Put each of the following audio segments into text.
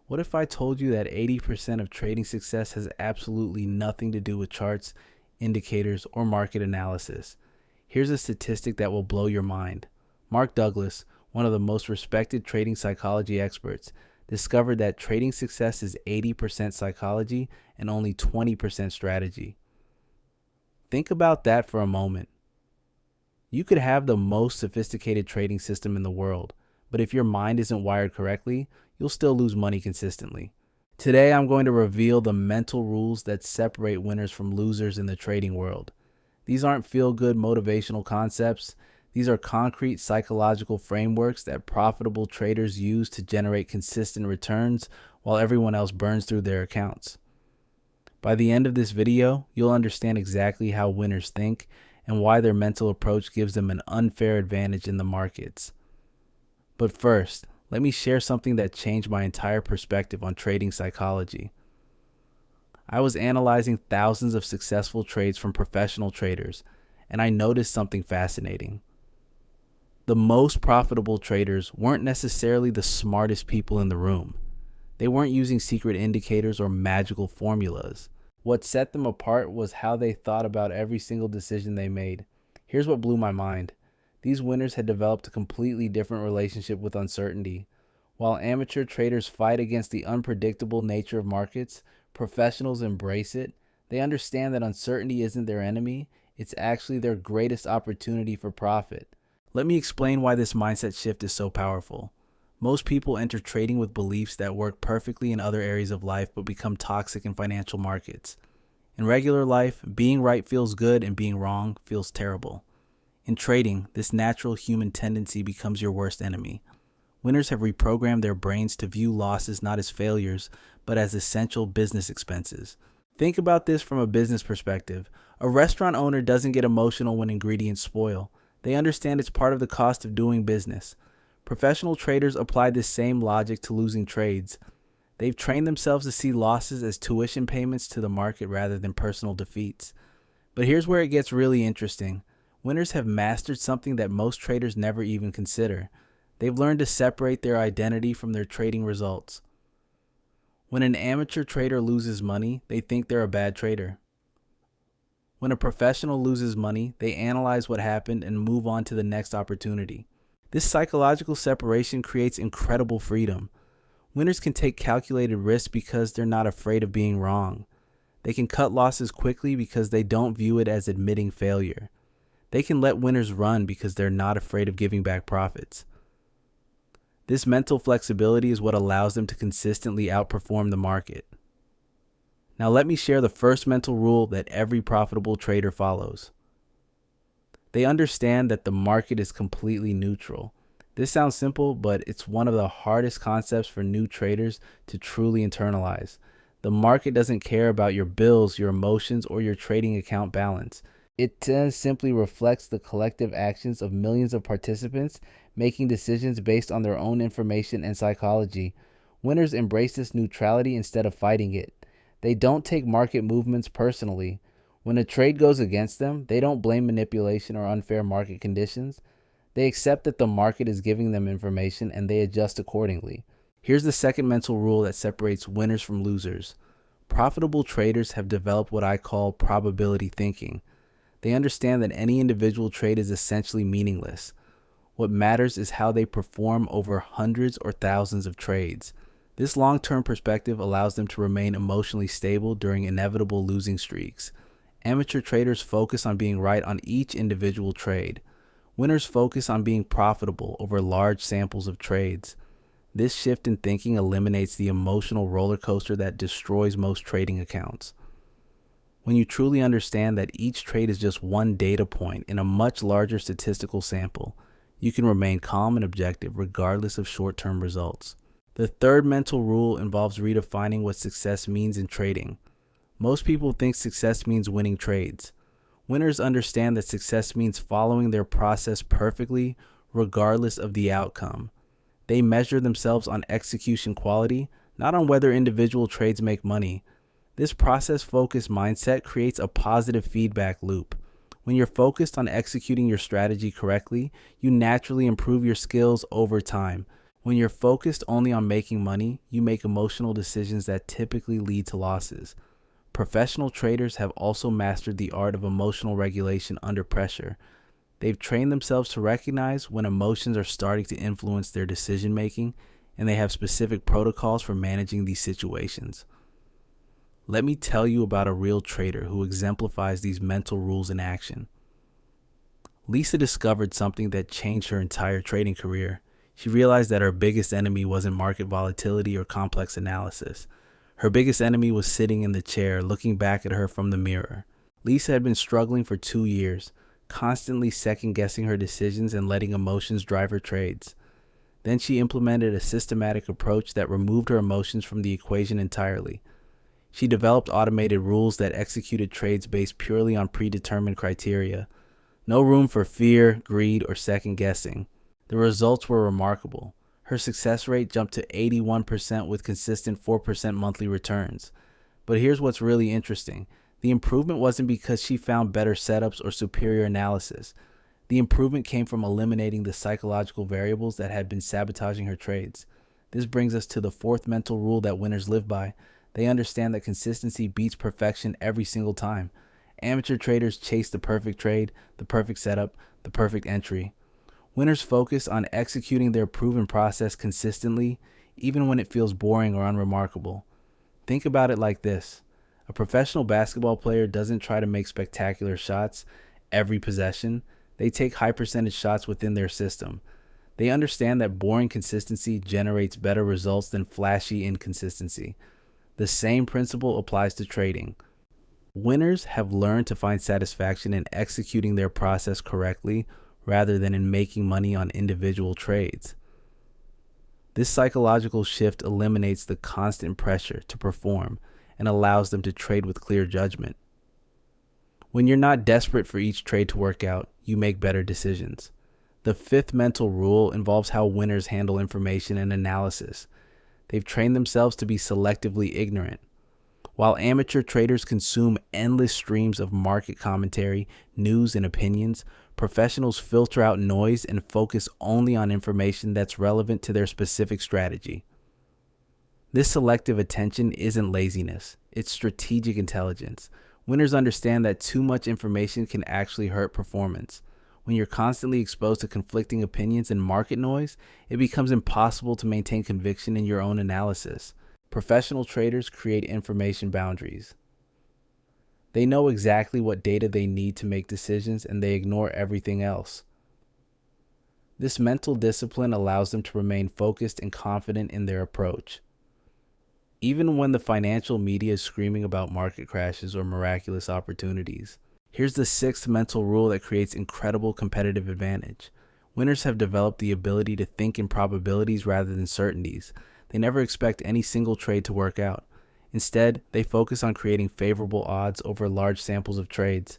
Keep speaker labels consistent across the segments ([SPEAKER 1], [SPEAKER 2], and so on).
[SPEAKER 1] What if I told you that 80% of trading success has absolutely nothing to do with charts, indicators, or market analysis? Here's a statistic that will blow your mind. Mark Douglas, one of the most respected trading psychology experts, discovered that trading success is 80% psychology and only 20% strategy. Think about that for a moment. You could have the most sophisticated trading system in the world, but if your mind isn't wired correctly, you'll still lose money consistently. Today, I'm going to reveal the mental rules that separate winners from losers in the trading world. These aren't feel-good motivational concepts. These are concrete psychological frameworks that profitable traders use to generate consistent returns while everyone else burns through their accounts. By the end of this video, you'll understand exactly how winners think and why their mental approach gives them an unfair advantage in the markets. But first, let me share something that changed my entire perspective on trading psychology. I was analyzing thousands of successful trades from professional traders, and I noticed something fascinating. The most profitable traders weren't necessarily the smartest people in the room. They weren't using secret indicators or magical formulas. What set them apart was how they thought about every single decision they made. Here's what blew my mind. These winners had developed a completely different relationship with uncertainty. While amateur traders fight against the unpredictable nature of markets, professionals embrace it. They understand that uncertainty isn't their enemy, it's actually their greatest opportunity for profit. Let me explain why this mindset shift is so powerful. Most people enter trading with beliefs that work perfectly in other areas of life but become toxic in financial markets. In regular life, being right feels good and being wrong feels terrible. In trading, this natural human tendency becomes your worst enemy. Winners have reprogrammed their brains to view losses not as failures, but as essential business expenses. Think about this from a business perspective. A restaurant owner doesn't get emotional when ingredients spoil. They understand it's part of the cost of doing business. Professional traders apply this same logic to losing trades. They've trained themselves to see losses as tuition payments to the market rather than personal defeats. But here's where it gets really interesting. Winners have mastered something that most traders never even consider. They've learned to separate their identity from their trading results. When an amateur trader loses money, they think they're a bad trader. When a professional loses money, they analyze what happened and move on to the next opportunity. This psychological separation creates incredible freedom. Winners can take calculated risks because they're not afraid of being wrong. They can cut losses quickly because they don't view it as admitting failure. They can let winners run because they're not afraid of giving back profits. This mental flexibility is what allows them to consistently outperform the market. Now let me share the first mental rule that every profitable trader follows. They understand that the market is completely neutral. This sounds simple, but it's one of the hardest concepts for new traders to truly internalize. The market doesn't care about your bills, your emotions, or your trading account balance. It simply reflects the collective actions of millions of participants making decisions based on their own information and psychology. Winners embrace this neutrality instead of fighting it. They don't take market movements personally. When a trade goes against them, they don't blame manipulation or unfair market conditions. They accept that the market is giving them information and they adjust accordingly. Here's the second mental rule that separates winners from losers. Profitable traders have developed what I call probability thinking. They understand that any individual trade is essentially meaningless. What matters is how they perform over hundreds or thousands of trades. This long-term perspective allows them to remain emotionally stable during inevitable losing streaks. Amateur traders focus on being right on each individual trade. Winners focus on being profitable over large samples of trades. This shift in thinking eliminates the emotional roller coaster that destroys most trading accounts. When you truly understand that each trade is just one data point in a much larger statistical sample, you can remain calm and objective regardless of short-term results. The third mental rule involves redefining what success means in trading. Most people think success means winning trades. Winners understand that success means following their process perfectly, regardless of the outcome. They measure themselves on execution quality, not on whether individual trades make money. This process-focused mindset creates a positive feedback loop. When you're focused on executing your strategy correctly, you naturally improve your skills over time. When you're focused only on making money, you make emotional decisions that typically lead to losses. Professional traders have also mastered the art of emotional regulation under pressure. They've trained themselves to recognize when emotions are starting to influence their decision making, and they have specific protocols for managing these situations. Let me tell you about a real trader who exemplifies these mental rules in action. Lisa discovered something that changed her entire trading career. She realized that her biggest enemy wasn't market volatility or complex analysis. Her biggest enemy was sitting in the chair, looking back at her from the mirror. Lisa had been struggling for 2 years, constantly second-guessing her decisions and letting emotions drive her trades. Then she implemented a systematic approach that removed her emotions from the equation entirely. She developed automated rules that executed trades based purely on predetermined criteria. No room for fear, greed, or second-guessing. The results were remarkable. Her success rate jumped to 81% with consistent 4% monthly returns. But here's what's really interesting. The improvement wasn't because she found better setups or superior analysis. The improvement came from eliminating the psychological variables that had been sabotaging her trades. This brings us to the fourth mental rule that winners live by. They understand that consistency beats perfection every single time. Amateur traders chase the perfect trade, the perfect setup, the perfect entry. Winners focus on executing their proven process consistently, even when it feels boring or unremarkable. Think about it like this. A professional basketball player doesn't try to make spectacular shots every possession. They take high percentage shots within their system. They understand that boring consistency generates better results than flashy inconsistency. The same principle applies to trading. Winners have learned to find satisfaction in executing their process correctly rather than in making money on individual trades. This psychological shift eliminates the constant pressure to perform and allows them to trade with clear judgment. When you're not desperate for each trade to work out, you make better decisions. The fifth mental rule involves how winners handle information and analysis. They've trained themselves to be selectively ignorant. While amateur traders consume endless streams of market commentary, news, and opinions, professionals filter out noise and focus only on information that's relevant to their specific strategy. This selective attention isn't laziness, it's strategic intelligence. Winners understand that too much information can actually hurt performance. When you're constantly exposed to conflicting opinions and market noise, it becomes impossible to maintain conviction in your own analysis. Professional traders create information boundaries. They know exactly what data they need to make decisions, and they ignore everything else. This mental discipline allows them to remain focused and confident in their approach. Even when the financial media is screaming about market crashes or miraculous opportunities. Here's the sixth mental rule that creates incredible competitive advantage. Winners have developed the ability to think in probabilities rather than certainties. They never expect any single trade to work out. Instead, they focus on creating favorable odds over large samples of trades.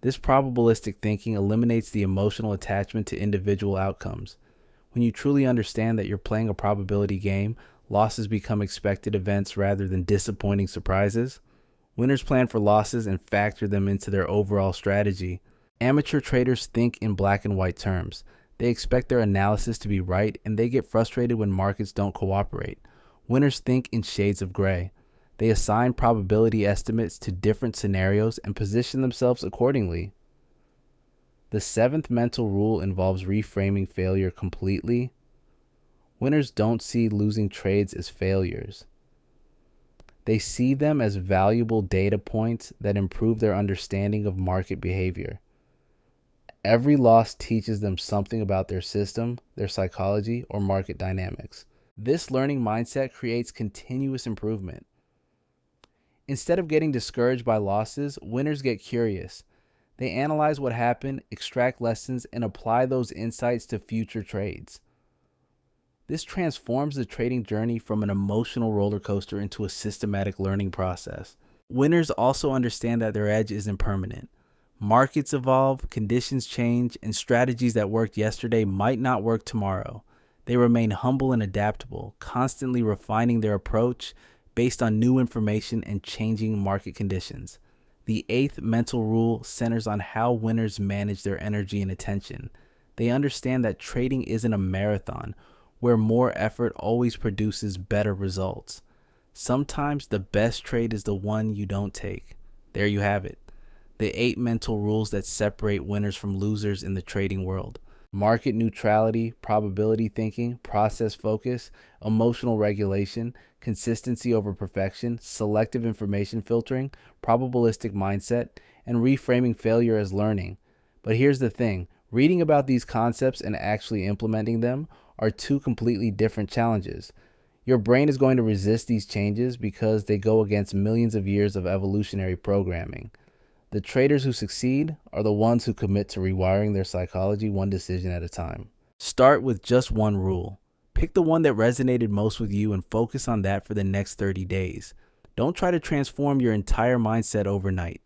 [SPEAKER 1] This probabilistic thinking eliminates the emotional attachment to individual outcomes. When you truly understand that you're playing a probability game, losses become expected events rather than disappointing surprises. Winners plan for losses and factor them into their overall strategy. Amateur traders think in black and white terms. They expect their analysis to be right, and they get frustrated when markets don't cooperate. Winners think in shades of gray. They assign probability estimates to different scenarios and position themselves accordingly. The seventh mental rule involves reframing failure completely. Winners don't see losing trades as failures. They see them as valuable data points that improve their understanding of market behavior. Every loss teaches them something about their system, their psychology, or market dynamics. This learning mindset creates continuous improvement. Instead of getting discouraged by losses, winners get curious. They analyze what happened, extract lessons, and apply those insights to future trades. This transforms the trading journey from an emotional roller coaster into a systematic learning process. Winners also understand that their edge isn't permanent. Markets evolve, conditions change, and strategies that worked yesterday might not work tomorrow. They remain humble and adaptable, constantly refining their approach based on new information and changing market conditions. The eighth mental rule centers on how winners manage their energy and attention. They understand that trading isn't a marathon. where more effort always produces better results. Sometimes the best trade is the one you don't take. There you have it. The 8 mental rules that separate winners from losers in the trading world. Market neutrality, probability thinking, process focus, emotional regulation, consistency over perfection, selective information filtering, probabilistic mindset, and reframing failure as learning. But here's the thing, reading about these concepts and actually implementing them are two completely different challenges. Your brain is going to resist these changes because they go against millions of years of evolutionary programming. The traders who succeed are the ones who commit to rewiring their psychology one decision at a time. Start with just one rule. Pick the one that resonated most with you and focus on that for the next 30 days. Don't try to transform your entire mindset overnight.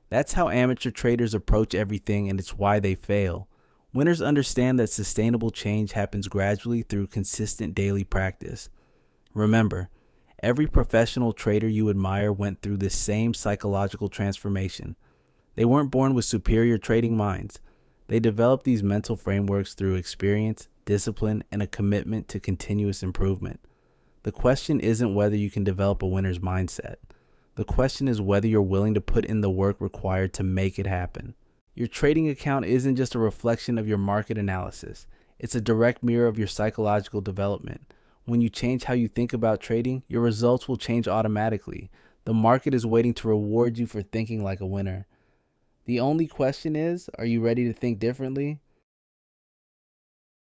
[SPEAKER 1] That's how amateur traders approach everything, and it's why they fail. Winners understand that sustainable change happens gradually through consistent daily practice. Remember, every professional trader you admire went through this same psychological transformation. They weren't born with superior trading minds. They developed these mental frameworks through experience, discipline, and a commitment to continuous improvement. The question isn't whether you can develop a winner's mindset. The question is whether you're willing to put in the work required to make it happen. Your trading account isn't just a reflection of your market analysis. It's a direct mirror of your psychological development. When you change how you think about trading, your results will change automatically. The market is waiting to reward you for thinking like a winner. The only question is, are you ready to think differently?